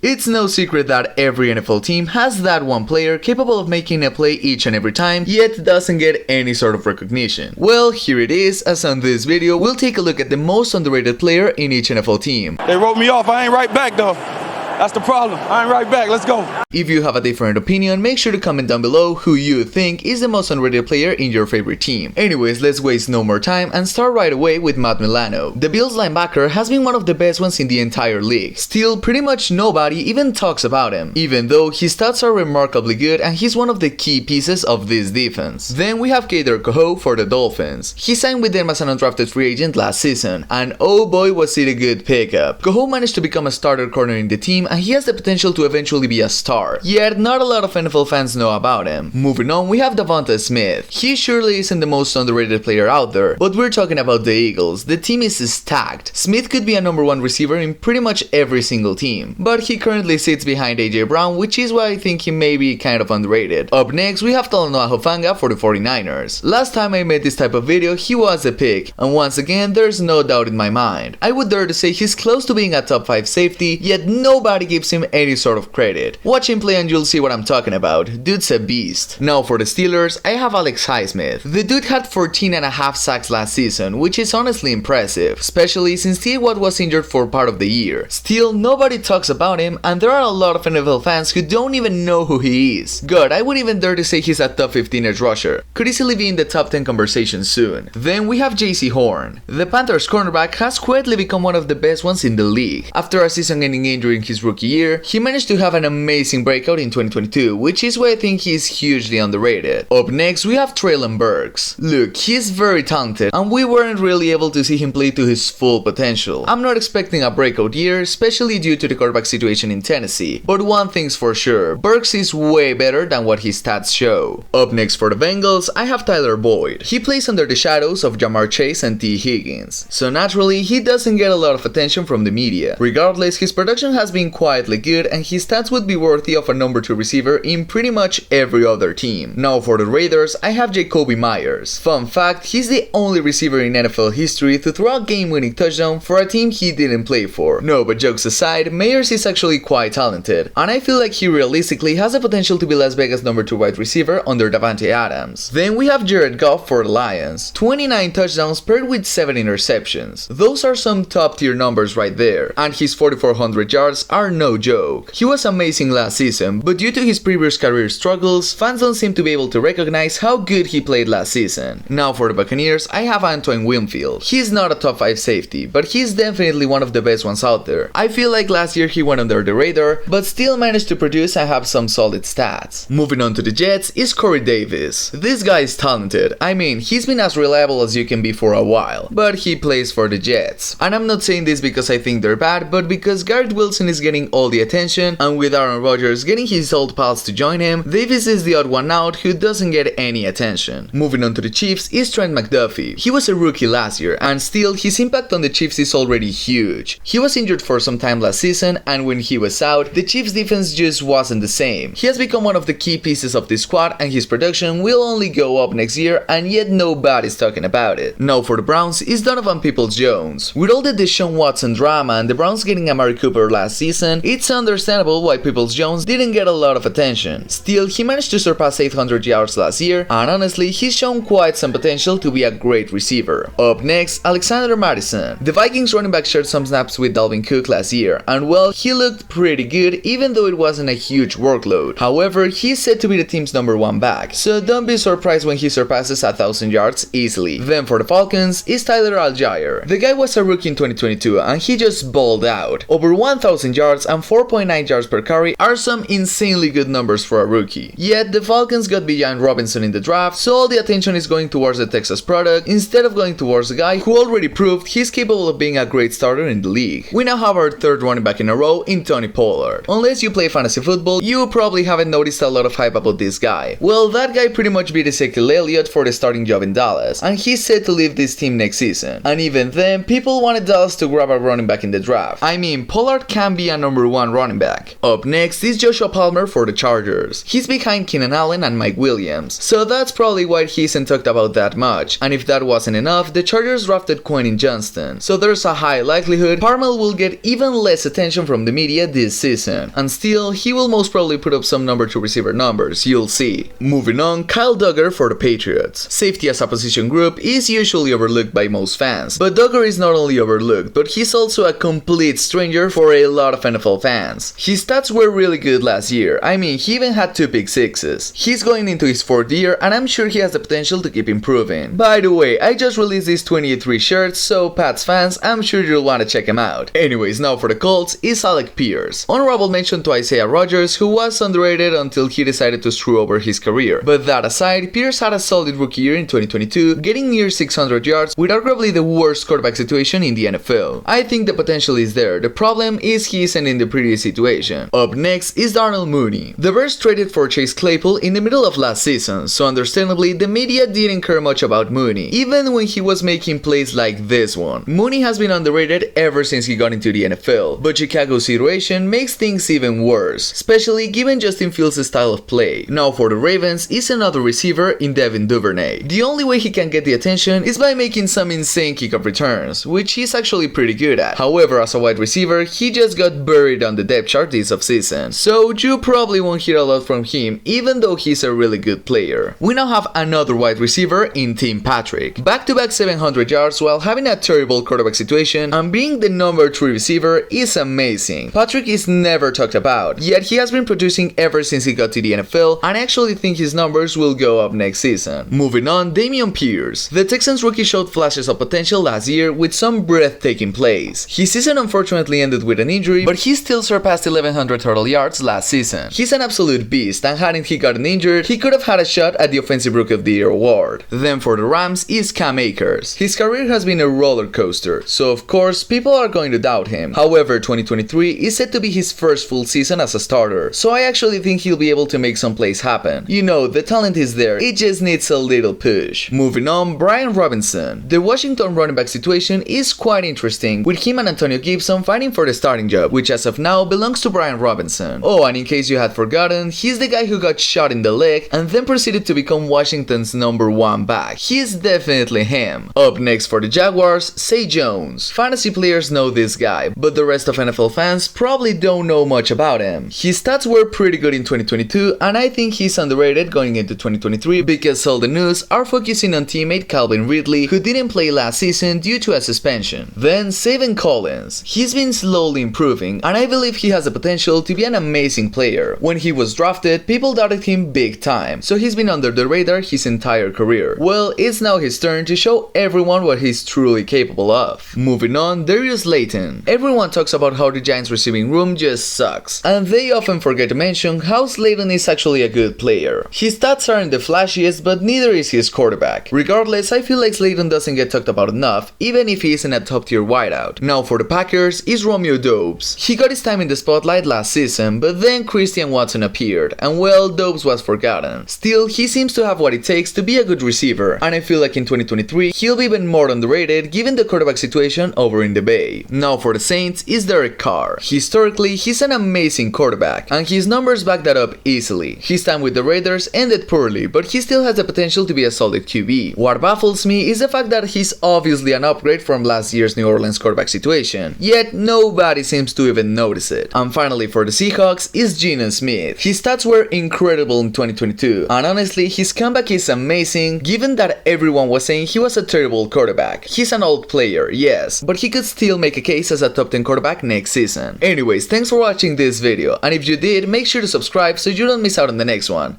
It's no secret that every NFL team has that one player capable of making a play each and every time, yet doesn't get any sort of recognition. Well, here it is, as on this video, we'll take a look at the most underrated player in each NFL team. They wrote me off, I ain't right back though. That's the problem. I ain't right back. Let's go. If you have a different opinion, make sure to comment down below who you think is the most underrated player in your favorite team. Anyways, let's waste no more time and start right away with Matt Milano. The Bills linebacker has been one of the best ones in the entire league. Still, pretty much nobody even talks about him, even though his stats are remarkably good and he's one of the key pieces of this defense. Then we have Kader Kohou for the Dolphins. He signed with them as an undrafted free agent last season, and oh boy was it a good pickup. Kohou managed to become a starter corner in the team and he has the potential to eventually be a star, yet not a lot of NFL fans know about him. Moving on, we have Devonta Smith. He surely isn't the most underrated player out there, but we're talking about the Eagles. The team is stacked. Smith could be a #1 receiver in pretty much every single team, but he currently sits behind AJ Brown, which is why I think he may be kind of underrated. Up next, we have Talanoa Hufanga for the 49ers. Last time I made this type of video, he was a pick, and once again, there's no doubt in my mind. I would dare to say he's close to being a top 5 safety, yet nobody gives him any sort of credit. Watch him play and you'll see what I'm talking about. Dude's a beast. Now for the Steelers, I have Alex Highsmith. The dude had 14.5 sacks last season, which is honestly impressive, especially since T. Watt was injured for part of the year. Still, nobody talks about him, and there are a lot of NFL fans who don't even know who he is. God, I would even dare to say he's a top 15 edge rusher. Could easily be in the top 10 conversation soon. Then we have JC Horn. The Panthers cornerback has quietly become one of the best ones in the league. After a season-ending injury in his rookie year, he managed to have an amazing breakout in 2022, which is why I think he's hugely underrated. Up next, we have Treylon Burks. Look, he's very talented, and we weren't really able to see him play to his full potential. I'm not expecting a breakout year, especially due to the quarterback situation in Tennessee, but one thing's for sure, Burks is way better than what his stats show. Up next for the Bengals, I have Tyler Boyd. He plays under the shadows of Jamar Chase and T. Higgins, so naturally, he doesn't get a lot of attention from the media. Regardless, his production has been quietly good, and his stats would be worthy of a #2 receiver in pretty much every other team. Now for the Raiders, I have Jacoby Myers. Fun fact, he's the only receiver in NFL history to throw a game-winning touchdown for a team he didn't play for. No, but jokes aside, Myers is actually quite talented, and I feel like he realistically has the potential to be Las Vegas #2 wide receiver under Davante Adams. Then we have Jared Goff for the Lions. 29 touchdowns paired with 7 interceptions. Those are some top-tier numbers right there, and his 4,400 yards are no joke. He was amazing last season, but due to his previous career struggles, fans don't seem to be able to recognize how good he played last season. Now for the Buccaneers, I have Antoine Winfield. He's not a top 5 safety, but he's definitely one of the best ones out there. I feel like last year he went under the radar, but still managed to produce and have some solid stats. Moving on to the Jets is Corey Davis. This guy is talented. I mean, he's been as reliable as you can be for a while, but he plays for the Jets. And I'm not saying this because I think they're bad, but because Garrett Wilson is getting all the attention, and with Aaron Rodgers getting his old pals to join him, Davis is the odd one out who doesn't get any attention. Moving on to the Chiefs is Trent McDuffie. He was a rookie last year, and still his impact on the Chiefs is already huge. He was injured for some time last season, and when he was out, the Chiefs defense just wasn't the same. He has become one of the key pieces of this squad, and his production will only go up next year, and yet nobody's talking about it. Now for the Browns is Donovan Peoples-Jones. With all the Deshaun Watson drama and the Browns getting Amari Cooper last season, it's understandable why Peoples-Jones didn't get a lot of attention. Still, he managed to surpass 800 yards last year, and honestly, he's shown quite some potential to be a great receiver. Up next, Alexander Mattison. The Vikings running back shared some snaps with Dalvin Cook last year, and well, he looked pretty good even though it wasn't a huge workload. However, he's said to be the team's #1 back, so don't be surprised when he surpasses 1,000 yards easily. Then for the Falcons is Tyler Algier. The guy was a rookie in 2022 and he just balled out. Over 1,000 yards and 4.9 yards per carry are some insanely good numbers for a rookie. Yet the Falcons got Bijan Robinson in the draft, so all the attention is going towards the Texas product instead of going towards a guy who already proved he's capable of being a great starter in the league. We now have our third running back in a row in Tony Pollard. Unless you play fantasy football, you probably haven't noticed a lot of hype about this guy. Well, that guy pretty much beat Ezekiel Elliott for the starting job in Dallas, and he's set to leave this team next season. And even then, people wanted Dallas to grab a running back in the draft. I mean, Pollard can be an number 1 running back. Up next is Joshua Palmer for the Chargers. He's behind Keenan Allen and Mike Williams, so that's probably why he isn't talked about that much, and if that wasn't enough, the Chargers drafted Quentin Johnston, so there's a high likelihood Palmer will get even less attention from the media this season, and still, he will most probably put up some number 2 receiver numbers, you'll see. Moving on, Kyle Dugger for the Patriots. Safety as a position group is usually overlooked by most fans, but Dugger is not only overlooked, but he's also a complete stranger for a lot of NFL fans. His stats were really good last year, I mean, he even had 2 pick sixes. He's going into his 4th year, and I'm sure he has the potential to keep improving. By the way, I just released these 23 shirts, so Pats fans, I'm sure you'll want to check them out. Anyways, now for the Colts is Alec Pierce. Honorable mention to Isaiah Rodgers, who was underrated until he decided to screw over his career. But that aside, Pierce had a solid rookie year in 2022, getting near 600 yards with arguably the worst quarterback situation in the NFL. I think the potential is there, the problem is he isn't in the prettiest situation. Up next is Darnell Mooney. The Bears traded for Chase Claypool in the middle of last season, so understandably the media didn't care much about Mooney, even when he was making plays like this one. Mooney has been underrated ever since he got into the NFL, but Chicago's situation makes things even worse, especially given Justin Fields' style of play. Now for the Ravens is another receiver in Devin Duvernay. The only way he can get the attention is by making some insane kickoff returns, which he's actually pretty good at. However, as a wide receiver, he just got buried on the depth chart this offseason, so you probably won't hear a lot from him, even though he's a really good player. We now have another wide receiver in Tim Patrick. Back-to-back 700 yards while having a terrible quarterback situation, and being the number 3 receiver is amazing. Patrick is never talked about, yet he has been producing ever since he got to the NFL, and I actually think his numbers will go up next season. Moving on, Dameon Pierce. The Texans rookie showed flashes of potential last year with some breathtaking plays. His season unfortunately ended with an injury, but he still surpassed 1100 total yards last season. He's an absolute beast, and hadn't he gotten injured, he could have had a shot at the Offensive Rookie of the Year award. Then for the Rams is Cam Akers. His career has been a roller coaster, so of course people are going to doubt him. However, 2023 is set to be his first full season as a starter, so I actually think he'll be able to make some plays happen. You know, the talent is there, it just needs a little push. Moving on, Brian Robinson. The Washington running back situation is quite interesting, with him and Antonio Gibson fighting for the starting job, which as of now belongs to Brian Robinson. Oh, and in case you had forgotten, he's the guy who got shot in the leg and then proceeded to become Washington's number 1 back. He's definitely him. Up next for the Jaguars, Zay Jones. Fantasy players know this guy, but the rest of NFL fans probably don't know much about him. His stats were pretty good in 2022, and I think he's underrated going into 2023 because all the news are focusing on teammate Calvin Ridley, who didn't play last season due to a suspension. Then Zaven Collins. He's been slowly improving, and I believe he has the potential to be an amazing player. When he was drafted, people doubted him big time, so he's been under the radar his entire career. Well, it's now his turn to show everyone what he's truly capable of. Moving on, Darius Slayton. Everyone talks about how the Giants receiving room just sucks, and they often forget to mention how Slayton is actually a good player. His stats aren't the flashiest, but neither is his quarterback. Regardless, I feel like Slayton doesn't get talked about enough, even if he isn't a top tier wideout. Now for the Packers is Romeo Doubs. He got his time in the spotlight last season, but then Christian Watson appeared, and well, Doubs was forgotten. Still, he seems to have what it takes to be a good receiver, and I feel like in 2023, he'll be even more underrated given the quarterback situation over in the Bay. Now for the Saints is Derek Carr. Historically, he's an amazing quarterback, and his numbers back that up easily. His time with the Raiders ended poorly, but he still has the potential to be a solid QB. What baffles me is the fact that he's obviously an upgrade from last year's New Orleans quarterback situation, yet nobody seems to even notice it. And finally for the Seahawks is Geno Smith. His stats were incredible in 2022, and honestly his comeback is amazing given that everyone was saying he was a terrible quarterback. He's an old player, yes, but he could still make a case as a top 10 quarterback next season. Anyways, thanks for watching this video, and if you did, make sure to subscribe so you don't miss out on the next one.